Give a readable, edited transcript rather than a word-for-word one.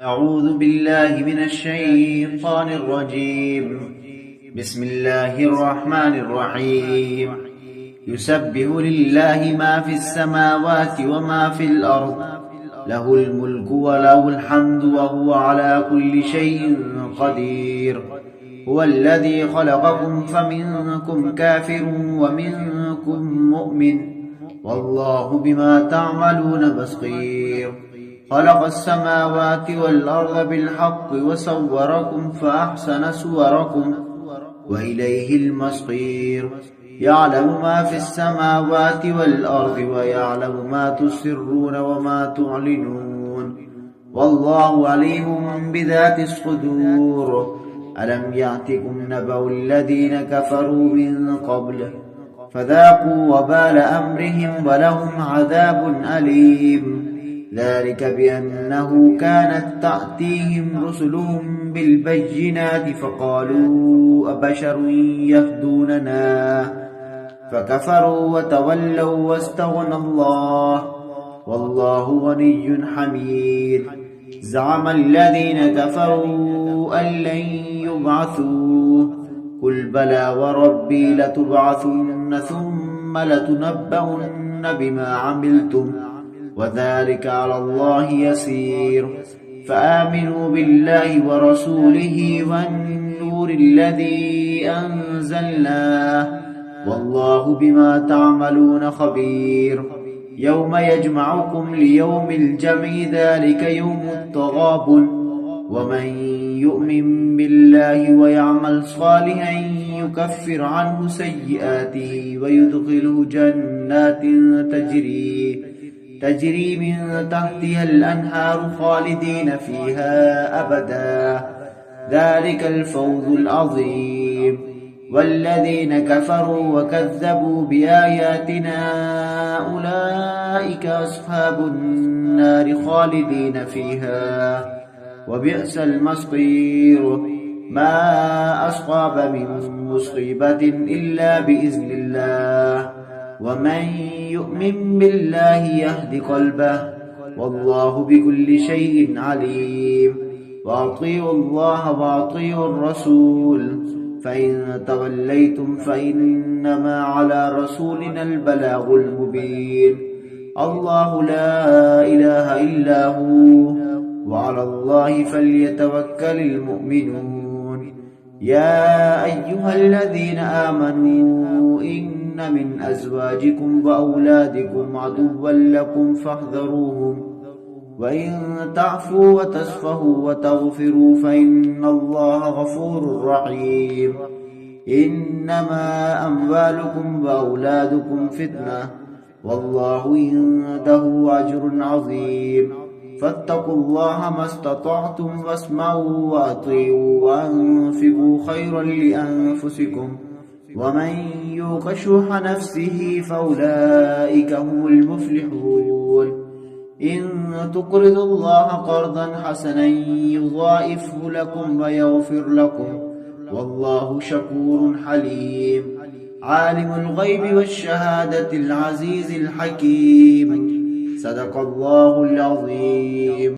أعوذ بالله من الشيطان الرجيم. بسم الله الرحمن الرحيم. يسبح لله ما في السماوات وما في الأرض، له الملك وله الحمد وهو على كل شيء قدير. هو الذي خلقكم فمنكم كافر ومنكم مؤمن، والله بما تعملون بصير. خلق السماوات والأرض بالحق وصوركم فأحسن صوركم وإليه المصير. يعلم ما في السماوات والأرض ويعلم ما تسرون وما تعلنون، والله عليم بذات الصدور. ألم يأتكم نبأ الذين كفروا من قبل فذاقوا وبال أمرهم ولهم عذاب أليم. ذلك بأنه كانت تأتيهم رسلهم بالبينات فقالوا أبشر يهدوننا فكفروا وتولوا واستغنى الله، والله غني حميد. زعم الذين كفروا أن لن يبعثوا، قل بلى وربي لتبعثن ثم لتنبؤن بما عملتم وذلك على الله يسير. فآمنوا بالله ورسوله والنور الذي أنزلناه، والله بما تعملون خبير. يوم يجمعكم ليوم الجمع ذلك يوم التغابن، ومن يؤمن بالله ويعمل صالحا يكفر عنه سيئاته ويدخله جنات تجري من تحتها الأنهار خالدين فيها أبدا، ذلك الفوز العظيم. والذين كفروا وكذبوا بآياتنا أولئك أصحاب النار خالدين فيها وبئس المصير. ما أصاب من مصيبة إلا بإذن الله، ومن يؤمن بالله يهد قلبه، والله بكل شيء عليم. وأطيعوا الله وأطيعوا الرسول، فإن توليتم فإنما على رسولنا البلاغ المبين. الله لا إله إلا هو، وعلى الله فليتوكل المؤمنون. يا أيها الذين آمنوا إن من أزواجكم وأولادكم عدوا لكم فاحذروهم، وإن تعفوا وتصفحوا وتغفروا فإن الله غفور رحيم. إنما أموالكم وأولادكم فتنة، والله عنده أجر عظيم. فاتقوا الله ما استطعتم واسمعوا وأطيعوا وأنفقوا خيرا لأنفسكم، ومن يوق شح نفسه فأولئك هم المفلحون. إن تقرضوا الله قرضا حسنا يضاعفه لكم ويغفر لكم، والله شكور حليم. عالم الغيب والشهادة العزيز الحكيم. صدق الله العظيم.